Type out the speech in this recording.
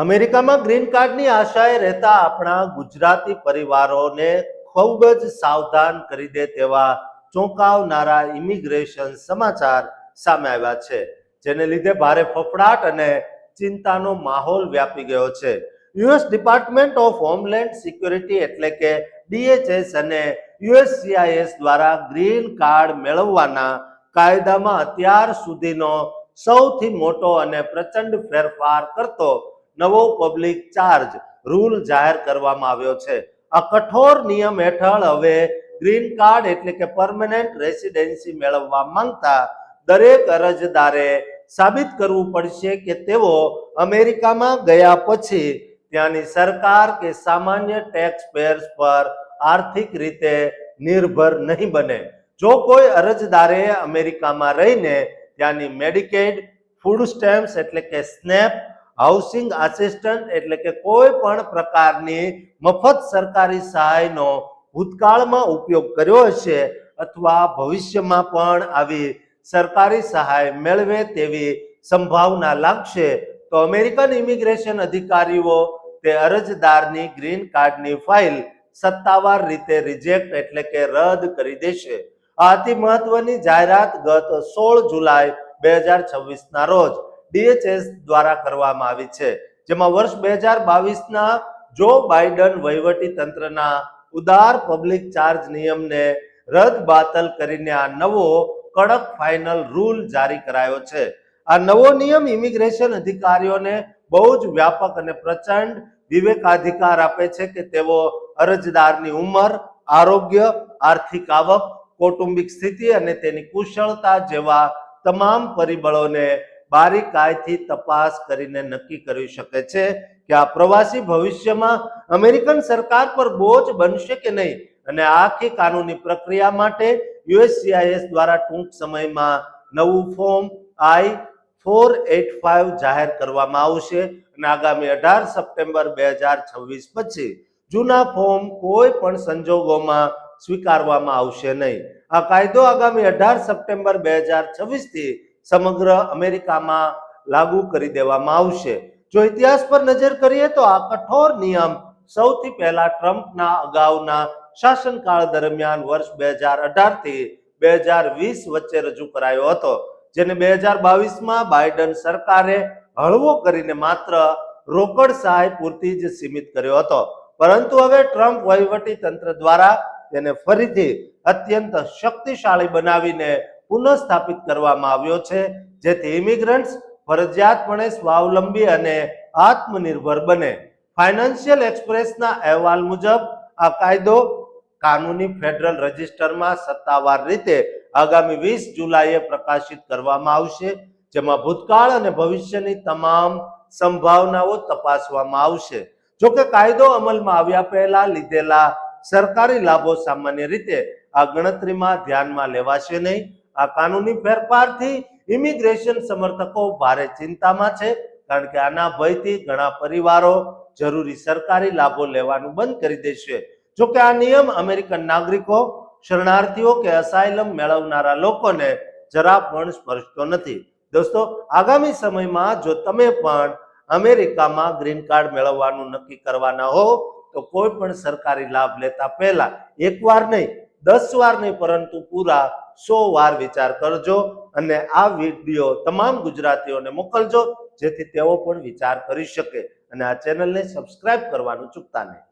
અમેરિકામાં ગ્રીન કાર્ડની આશાએ રહેતા આપણા ગુજરાતી પરિવારોને ખૂબ જ સાવધાન કરી દે તેવા ચોંકાવનારા ઇમિગ્રેશન સમાચાર સામે આવ્યા છે, જેને લીધે ભારે ફફડાટ અને ચિંતાનો માહોલ વ્યાપી ગયો છે. US department of homeland security એટલે કે DHS અને USCIS દ્વારા ગ્રીન કાર્ડ મેળવવાના કાયદામાં અત્યાર સુધીનો સૌથી મોટો અને પ્રચંડ ફેરફાર કરતો નવો પબ્લિક ચાર્જ રૂલ જાહેર કરવામાં આવ્યો છે. આ કઠોર નિયમ હેઠળ હવે ગ્રીન કાર્ડ એટલે કે પરમેનન્ટ રેસિડેન્સી મેળવવા માંગતા દરેક અરજદારે સાબિત કરવું પડશે કે તેઓ અમેરિકામાં ગયા પછી ત્યાંની સરકાર કે સામાન્ય ટેક્સ પેયર્સ પર આર્થિક રીતે નિર્ભર નહીં બને. જો કોઈ અરજદારે અમેરિકામાં રહીને ત્યાંની મેડિકેડ, ફૂડ સ્ટેમ્પ્સ એટલે કે સ્નેપ, હાઉસિંગ આસિસ્ટન્ટ એટલે કે કોઈ પણ પ્રકારની મફત સરકારી સહાયનો ભૂતકાળમાં ઉપયોગ કર્યો હશે અથવા ભવિષ્યમાં પણ આવી સરકારી સહાય મેળવે તેવી સંભાવના લાગશે તો અમેરિકન ઇમિગ્રેશન અધિકારીઓ તે અરજદારની ગ્રીન કાર્ડની ફાઇલ સત્તાવાર રીતે રિજેક્ટ એટલે કે રદ કરી દેશે. આ અતિ મહત્વની જાહેરાત ગત 16 જુલાઈ 2026ના રોજ DHS દ્વારા કરવામાં આવી છે, જેમાં વર્ષ 2022ના જો બાઇડન વહીવટી તંત્રના ઉદાર પબ્લિક ચાર્જ નિયમને રદ બાતલ કરીને આ નવો કડક ફાઇનલ રૂલ જારી કરાયો છે. આ નવો નિયમ ઇમિગ્રેશન અધિકારીઓને બહુ જ વ્યાપક અને પ્રચંડ વિવેકાધિકાર આપે છે કે તેઓ અરજદારની ઉંમર, આરોગ્ય, આર્થિક આવક, કૌટુંબિક સ્થિતિ અને તેની કુશળતા જેવા તમામ પરિબળોને બારીકાઈથી તપાસ કરીને નક્કી કરી શકે છે કે આ પ્રવાસી ભવિષ્યમાં અમેરિકન સરકાર પર બોજ બનશે કે નહીં. અને આખી કાનૂની પ્રક્રિયા માટે USCIS દ્વારા ટૂંક સમયમાં નવું ફોર્મ I-485 જાહેર કરવામાં આવશે અને આગામી 18 સપ્ટેમ્બર 2026 પછી જૂના ફોર્મ કોઈ પણ સંજોગોમાં સ્વીકારવામાં આવશે નહીં. આ કાયદો આગામી 18 સપ્ટેમ્બર 2026 થી સમગ્ર અમેરિકામાં લાગુ કરી દેવામાં આવશે. જો ઇતિહાસ પર નજર કરીએ તો આ કઠોર નિયમ સૌથી પહેલા ટ્રમ્પના અગાઉના શાસનકાળ દરમિયાન વર્ષ 2018 થી 2020 વચ્ચે રજૂ કરાયો હતો, જેને 2022માં બાઇડન સરકારે હળવો કરીને માત્ર રોકડ સહાય પૂરતી જ સીમિત કર્યો હતો. પરંતુ હવે ટ્રમ્પ વહીવટી તંત્ર દ્વારા તેને ફરીથી અત્યંત શક્તિશાળી બનાવીને પુનઃસ્થાપિત કરવામાં આવ્યો છે, જેથી ઇમિગ્રન્ટ્સ ફરજિયાતપણે સ્વાવલંબી અને આત્મનિર્ભર બને. ફાઇનાન્શિયલ એક્સપ્રેસના અહેવાલ મુજબ આ કાયદો કાનૂની ફેડરલ રજિસ્ટરમાં સત્તાવાર રીતે આગામી 20 જુલાઈએ પ્રકાશિત કરવામાં આવશે, જેમાં ભૂતકાળ અને ભવિષ્યની તમામ સંભાવનાઓ તપાસવામાં આવશે. જોકે કાયદો અમલમાં આવ્યા પહેલા લીધેલા સરકારી લાભો સામાન્ય રીતે આ ગણતરીમાં ધ્યાનમાં લેવાશે નહીં. આ કાનૂની ફેરફારથી ઇમિગ્રેશન સમર્થકો ભારે ચિંતામાં છે, કારણ કે આના ભયથી ઘણા પરિવારો જરૂરી સરકારી લાભો લેવાનું બંધ કરી દેશે. જોકે આ નિયમ અમેરિકન નાગરિકો, શરણાર્થીઓ કે અસાયલમ મેળવનારા લોકોને જરા પણ સ્પર્શતો નથી. દોસ્તો, આગામી સમયમાં જો તમે પણ અમેરિકામાં ગ્રીન કાર્ડ મેળવવાનું નક્કી કરવાના હો તો કોઈ પણ સરકારી લાભ લેતા પહેલા એકવાર નહીં, 10 વાર નહીં, પરંતુ પૂરા 100 વાર વિચાર કરજો અને આ વિડીયો તમામ ગુજરાતીઓને મોકલજો, જેથી તેઓ પણ વિચાર કરી શકે અને આ ચેનલને સબસ્ક્રાઇબ કરવાનું ચૂકતા નહીં.